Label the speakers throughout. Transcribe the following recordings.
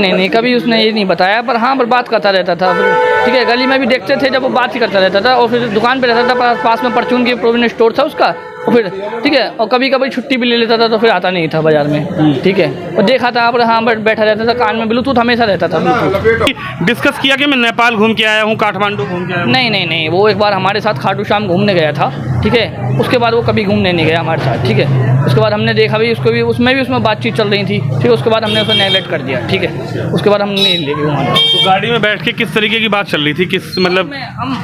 Speaker 1: नहीं, कभी उसने ये नहीं बताया, पर हाँ, पर बात करता रहता था फिर। ठीक है, गली में भी देखते थे जब वो बात ही करता रहता था, और फिर दुकान पे रहता था, पास में परचून की प्रोविजन स्टोर था उसका। और फिर ठीक है, और कभी कभी छुट्टी भी ले लेता था, तो फिर आता नहीं था बाजार में। ठीक है, और देखा था पर हाँ, बैठा रहता था, कान में ब्लूटूथ हमेशा रहता था। ब्लूटूथ
Speaker 2: डिस्कस किया कि मैं नेपाल घूम के आया हूँ, काठमांडू घूम के आया हूँ।
Speaker 1: नहीं, वो एक बार हमारे साथ खाटू श्याम घूमने गया था। ठीक है, उसके बाद वो कभी घूमने नहीं गया हमारे साथ। ठीक है, उसके बाद हमने देखा भी उसको भी, उसमें बातचीत चल रही थी। ठीक है, उसके बाद हमने उसे नेगलेक्ट कर दिया। ठीक है, उसके बाद हम नहीं ले गए वहाँ।
Speaker 2: तो गाड़ी में बैठ के किस तरीके की बात चल रही थी, किस मतलब?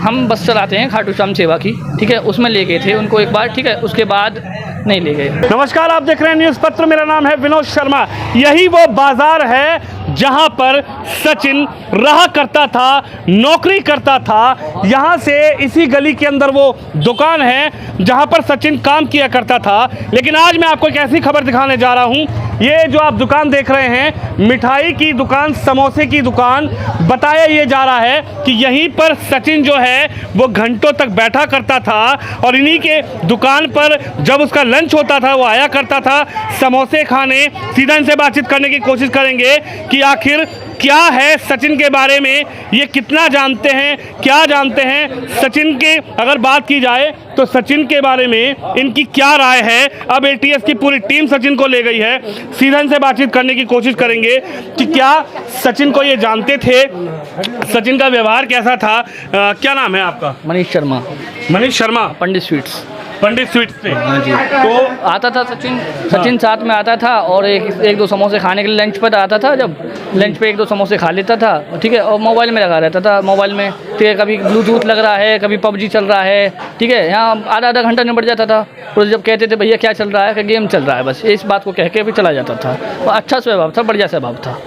Speaker 1: हम बस चलाते हैं खाटू श्याम सेवा की। ठीक है, उसमें ले गए थे उनको एक बार। ठीक है, उसके बाद नहीं ले गए।
Speaker 2: नमस्कार, आप देख रहे हैं न्यूज़ पत्र। मेरा नाम है विनोद शर्मा। यही वो बाजार है जहां पर सचिन रहा करता था, नौकरी करता था। यहां से इसी गली के अंदर वो दुकान है जहां पर सचिन काम किया करता था। लेकिन आज मैं आपको एक ऐसी खबर दिखाने जा रहा हूं। ये जो आप दुकान देख रहे हैं, मिठाई की दुकान, समोसे की दुकान, बताया ये जा रहा है कि यहीं पर सचिन जो है वो घंटों तक बैठा करता था, और इन्हीं के दुकान पर जब उसका लंच होता था वो आया करता था समोसे खाने। सीधा इनसे बातचीत करने की कोशिश करेंगे कि आखिर क्या है सचिन के बारे में, ये कितना जानते हैं, क्या जानते हैं सचिन के। अगर बात की जाए तो सचिन के बारे में इनकी क्या राय है। अब एटीएस की पूरी टीम सचिन को ले गई है। सीधा इनसे बातचीत करने की कोशिश करेंगे कि क्या सचिन को ये जानते थे, सचिन का व्यवहार कैसा था। क्या नाम है आपका?
Speaker 1: मनीष शर्मा,
Speaker 2: मनीष शर्मा,
Speaker 1: पंडित स्वीट्स।
Speaker 2: पंडित स्वीट्स से।
Speaker 1: हाँ जी।
Speaker 2: तो
Speaker 1: आता था सचिन साथ में आता था, और एक दो समोसे खाने के लिए लंच पर आता था। जब लंच पे एक दो समोसे खा लेता था। ठीक है, और मोबाइल में लगा रहता था। मोबाइल में ठीक है, कभी ब्लूटूथ लग रहा है, कभी पबजी चल रहा है। ठीक है, यहाँ आधा घंटा निपट जाता था। और जब कहते थे भैया क्या चल रहा है, कि गेम चल रहा है, बस इस बात को कह के भी चला जाता था। और अच्छा स्वभाव था, बढ़िया स्वभाव था,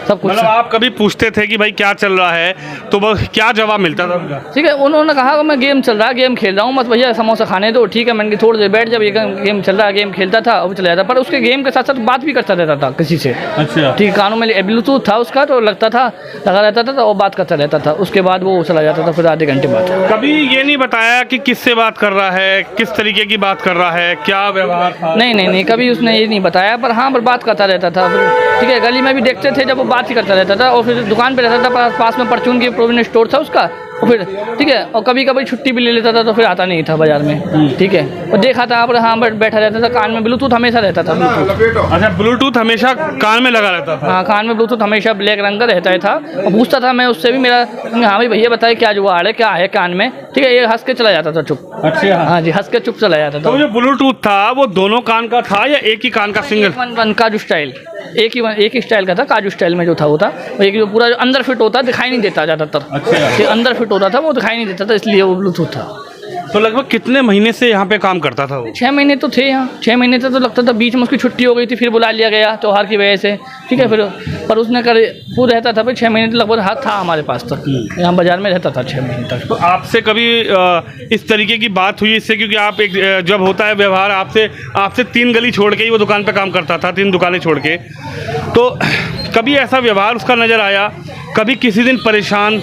Speaker 1: सब कुछ।
Speaker 2: मतलब आप कभी पूछते थे कि भाई क्या चल रहा है, तो वो क्या जवाब मिलता था उनका?
Speaker 1: ठीक है, उन्होंने कहा मैं गेम चल रहा है, गेम खेल रहा हूँ, बस भैया समोसा खाने दो। ठीक है, मैंने थोड़ी देर बैठ, जब ये गेम चल रहा है, गेम खेलता था और चला जाता। पर उसके गेम के साथ साथ बात भी करता रहता था किसी से।
Speaker 2: अच्छा।
Speaker 1: ठीक, कानों में ब्लूटूथ था उसका, तो लगता था लगा रहता था, तो वो बात करता रहता था। उसके बाद वो चला जाता था, फिर आधे घंटे बाद।
Speaker 2: कभी ये नहीं बताया कि किससे बात कर रहा है, किस तरीके की बात कर रहा है, क्या व्यवहार था?
Speaker 1: नहीं, कभी उसने ये नहीं बताया, पर हाँ, पर बात करता रहता था फिर। ठीक है, गली में भी देखते थे जब वो बात ही करता रहता था, और फिर दुकान पे रहता था, पास में परचून की प्रोविजन स्टोर था उसका। और फिर ठीक है, और कभी कभी छुट्टी भी ले लेता था, तो फिर आता नहीं था बाजार में। ठीक है, और देखा था पर हाँ, बैठा रहता था, कान में ब्लूटूथ हमेशा रहता था। ब्लूटूथ,
Speaker 2: अच्छा, ब्लूटूथ हमेशा कान में लगा रहता था?
Speaker 1: हाँ, कान में ब्लूटूथ हमेशा ब्लैक रंग का रहता था। और पूछता था मैं उससे भी, मेरा हाँ भाई भैया बताए क्या जुगाड़ है, क्या है कान में। ठीक है, ये हंस के चला जाता था चुप।
Speaker 2: अच्छा।
Speaker 1: हाँ जी, हंस के चुप चला जाता था।
Speaker 2: तो जो ब्लूटूथ था वो दोनों कान का था या एक ही कान का सिंगल?
Speaker 1: वन काजू स्टाइल, एक ही स्टाइल का था। काजू स्टाइल में जो था वो था एक, जो पूरा जो अंदर फिट होता दिखाई नहीं देता ज़्यादातर।
Speaker 2: अच्छा।
Speaker 1: अंदर फिट होता था, वो दिखाई नहीं देता था, इसलिए वो ब्लूटूथ था।
Speaker 2: तो लगभग कितने महीने से यहाँ पे काम करता था वो?
Speaker 1: 6 महीने तो थे यहाँ। 6 महीने तक तो लगता था, बीच में उसकी छुट्टी हो गई थी, फिर बुला लिया गया त्योहार की वजह से। ठीक है, फिर पर उसने वो रहता था भाई 6 महीने तक लगभग हाथ था हमारे पास तक, यहाँ बाजार में रहता था 6 महीने तक।
Speaker 2: तो आपसे कभी इस तरीके की बात हुई इससे? क्योंकि आप एक जब होता है व्यवहार आपसे 3 गली छोड़ के ही वो दुकान पे काम करता था, 3 दुकानें छोड़ के। तो कभी ऐसा व्यवहार उसका नज़र आया? कभी किसी दिन परेशान,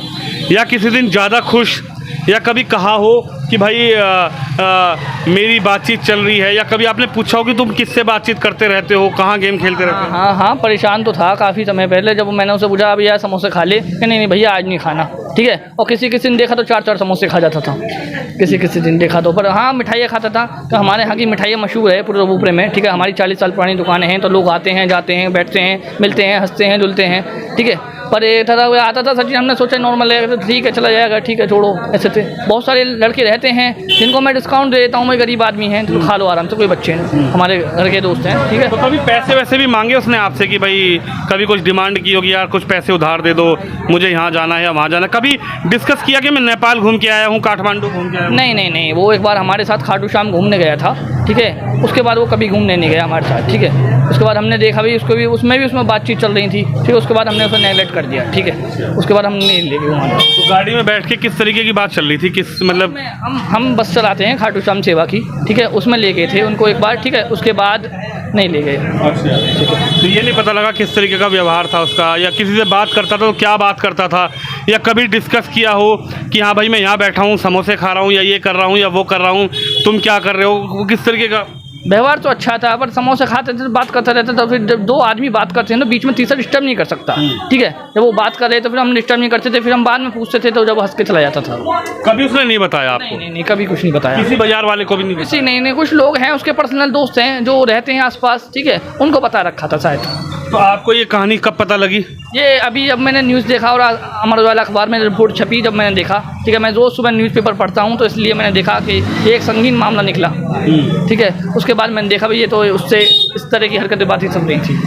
Speaker 2: या किसी दिन ज़्यादा खुश, या कभी कहा हो कि भाई मेरी बातचीत चल रही है, या कभी आपने पूछा हो कि तुम किससे बातचीत करते रहते हो, कहाँ गेम खेलते रहते हो?
Speaker 1: हाँ, परेशान तो था काफ़ी समय पहले, जब मैंने उसे पूछा भैया समोसे खा ले, कि नहीं भैया आज नहीं खाना। ठीक है, और किसी दिन देखा तो 4 समोसे खा जाता था, किसी दिन देखा तो। पर हाँ, मिठाइयाँ खाता था, तो हमारे यहाँ की मिठाइयाँ मशहूर है पूरे ऊपरे में। ठीक है, हमारी 40 साल पुरानी दुकानें हैं, तो लोग आते हैं, जाते हैं, बैठते हैं, मिलते हैं, हंसते हैं, धुलते हैं। ठीक है, पर ये था आता था सचिन, हमने सोचा नॉर्मल है, तो ठीक है चला जाएगा, ठीक है छोड़ो, ऐसे थे। बहुत सारे लड़के रहते हैं जिनको मैं डिस्काउंट दे देता हूँ, मैं गरीब आदमी हैं तो खा लो आराम से, कोई बच्चे नहीं, हमारे घर के दोस्त हैं। ठीक है,
Speaker 2: तो कभी पैसे वैसे भी मांगे उसने आपसे कि भाई कभी कुछ डिमांड की होगी, यार कुछ पैसे उधार दे दो, मुझे यहाँ जाना है या वहाँ जाना है? कभी डिस्कस किया कि मैं नेपाल घूम के आया हूँ, काठमांडू घूम के आया हूँ?
Speaker 1: नहीं, वो एक बार हमारे साथ खाटू श्याम घूमने गया था। ठीक है, उसके बाद वो कभी घूमने नहीं गया हमारे साथ। ठीक है, उसके बाद हमने देखा भी उसको भी, उसमें बातचीत चल रही थी। ठीक है, उसके बाद हमने उसे नेगलेक्ट कर दिया। ठीक है, उसके बाद हम नहीं ले गए वहाँ।
Speaker 2: तो गाड़ी में बैठ के किस तरीके की बात चल रही थी, किस मतलब?
Speaker 1: हम बस चलाते हैं खाटू श्याम सेवा की। ठीक है, उसमें ले गए थे उनको एक बार। ठीक है, उसके बाद नहीं ले गए।
Speaker 2: अच्छा, ठीक है। तो ये नहीं पता लगा किस तरीके का व्यवहार था उसका, या किसी से बात करता था तो क्या बात करता था, या कभी डिस्कस किया हो कि हाँ भाई मैं यहाँ बैठा हूँ, समोसे खा रहा हूँ, या ये कर रहा हूँ, या वो कर रहा हूँ, तुम क्या कर रहे हो, वो किस तरीके का?
Speaker 1: व्यवहार तो अच्छा था, पर समोसे खाते थे, बात करते रहते, तो फिर जब दो आदमी बात करते हैं तो बीच में तीसरा डिस्टर्ब नहीं कर सकता, ठीक है। जब वो बात कर रहे तो फिर हम डिस्टर्ब नहीं करते थे, फिर हम बाद में पूछते थे तो जब हंस के चला जाता था।
Speaker 2: कभी उसने नहीं बताया आपको?
Speaker 1: नहीं, कभी कुछ नहीं बताया,
Speaker 2: किसी बाजार वाले को भी नहीं?
Speaker 1: किसी नहीं, कुछ लोग हैं उसके पर्सनल दोस्त हैं जो रहते हैं आसपास, ठीक है, उनको बता रखा था शायद।
Speaker 2: तो आपको ये कहानी कब पता लगी?
Speaker 1: ये अभी जब मैंने न्यूज़ देखा और अमर उजाला अखबार में रिपोर्ट छपी, जब मैंने देखा, ठीक है, मैं रोज़ सुबह न्यूज़पेपर पढ़ता हूँ, तो इसलिए मैंने देखा कि ये एक संगीन मामला निकला, ठीक है। उसके बाद मैंने देखा भाई ये तो उससे इस तरह की हरकतें बातें चल रही थी।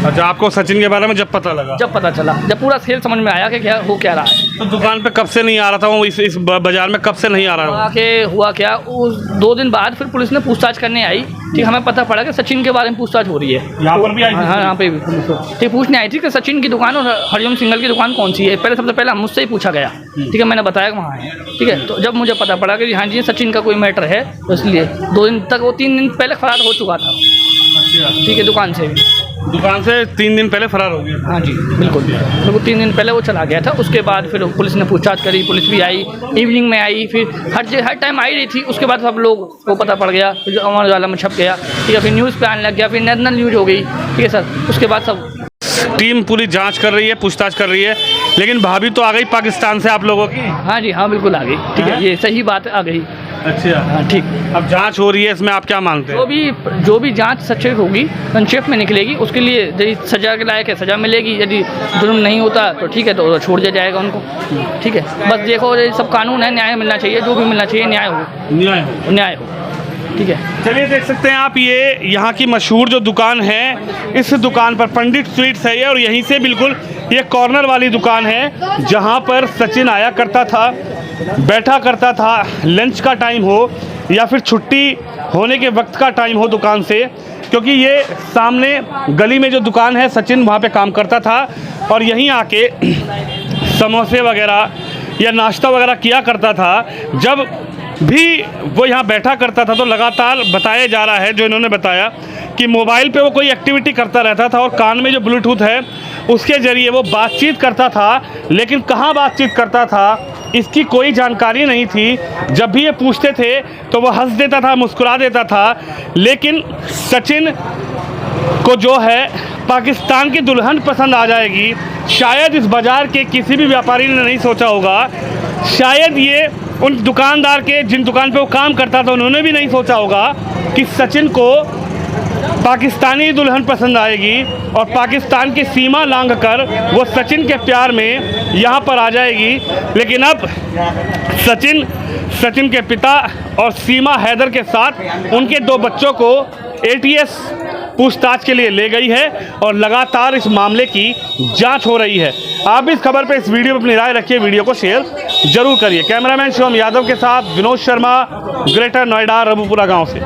Speaker 2: अच्छा, आपको सचिन के बारे में जब पता लगा?
Speaker 1: जब पता चला, जब पूरा खेल समझ में आया कि क्या हो क्या रहा है।
Speaker 2: तो दुकान पे कब से नहीं आ रहा था वो? इस बाजार में कब से नहीं आ रहा?
Speaker 1: आके हुआ क्या, उस 2 दिन बाद फिर पुलिस ने पूछताछ करने आई, ठीक, हमें पता पड़ा कि सचिन के बारे में पूछताछ हो रही है।
Speaker 2: यहाँ पर भी आई?
Speaker 1: हाँ, यहाँ पे भी पुलिस ठीक पूछने आई थी कि सचिन की दुकान और हरिओम सिंघल की दुकान कौन सी है। पहले सबसे पहले मुझसे ही पूछा गया, ठीक है, मैंने बताया कि वहाँ है, ठीक है। तो जब मुझे पता पड़ा कि हाँ जी सचिन का कोई मैटर है, तो इसलिए 2 दिन तक, वो 3 दिन पहले फरार हो चुका था, ठीक है, दुकान से
Speaker 2: 3 दिन पहले फरार हो गया।
Speaker 1: हाँ जी, बिल्कुल 3 दिन पहले वो चला गया था। उसके बाद फिर पुलिस ने पूछताछ करी, पुलिस भी आई, इवनिंग में आई, फिर हर टाइम आई रही थी। उसके बाद सब लोग को पता पड़ गया, फिर अमर उजाला में छप गया, ठीक है, फिर न्यूज़ पे आने लग गया, फिर नेशनल न्यूज़ हो गई, ठीक है सर। उसके बाद सब
Speaker 2: टीम पूरी जांच कर रही है, पूछताछ कर रही है, लेकिन भाभी तो आ गई पाकिस्तान से आप लोगों की?
Speaker 1: हाँ जी, हाँ बिल्कुल आ गई, ठीक है, ये सही बात आ गई।
Speaker 2: अच्छा,
Speaker 1: हाँ ठीक।
Speaker 2: अब जांच हो रही है, इसमें आप क्या मानते हैं?
Speaker 1: जो भी जांच सच्चाई होगी, संक्षेप में निकलेगी, उसके लिए यदि सजा के लायक है सजा मिलेगी, यदि जुर्म नहीं होता तो ठीक है, तो छोड़ दिया जाएगा उनको, ठीक है। बस देखो, ये सब कानून है, न्याय मिलना चाहिए, जो भी मिलना चाहिए न्याय हो, ठीक है।
Speaker 2: चलिए, देख सकते हैं आप, ये यहाँ की मशहूर जो दुकान है, इस दुकान पर पंडित स्वीट्स है ये, और यहीं से बिल्कुल ये कॉर्नर वाली दुकान है जहाँ पर सचिन आया करता था, बैठा करता था, लंच का टाइम हो या फिर छुट्टी होने के वक्त का टाइम हो दुकान से, क्योंकि ये सामने गली में जो दुकान है सचिन वहाँ पे काम करता था और यहीं आके समोसे वगैरह या नाश्ता वगैरह किया करता था। जब भी वो यहाँ बैठा करता था तो लगातार बताया जा रहा है, जो इन्होंने बताया, कि मोबाइल पे वो कोई एक्टिविटी करता रहता था और कान में जो ब्लूटूथ है उसके ज़रिए वो बातचीत करता था, लेकिन कहाँ बातचीत करता था इसकी कोई जानकारी नहीं थी। जब भी ये पूछते थे तो वो हंस देता था, मुस्कुरा देता था, लेकिन सचिन को जो है पाकिस्तान की दुल्हन पसंद आ जाएगी, शायद इस बाज़ार के किसी भी व्यापारी ने नहीं सोचा होगा। शायद ये उन दुकानदार के जिन दुकान पे वो काम करता था उन्होंने भी नहीं सोचा होगा कि सचिन को पाकिस्तानी दुल्हन पसंद आएगी और पाकिस्तान की सीमा लांघ कर वो सचिन के प्यार में यहाँ पर आ जाएगी। लेकिन अब सचिन के पिता और सीमा हैदर के साथ उनके 2 बच्चों को ATS पूछताछ के लिए ले गई है और लगातार इस मामले की जांच हो रही है। आप भी इस खबर पे, इस वीडियो पे अपनी राय रखिए, वीडियो को शेयर जरूर करिए। कैमरामैन शिवम यादव के साथ विनोद शर्मा, ग्रेटर नोएडा, रबुपुरा गांव से।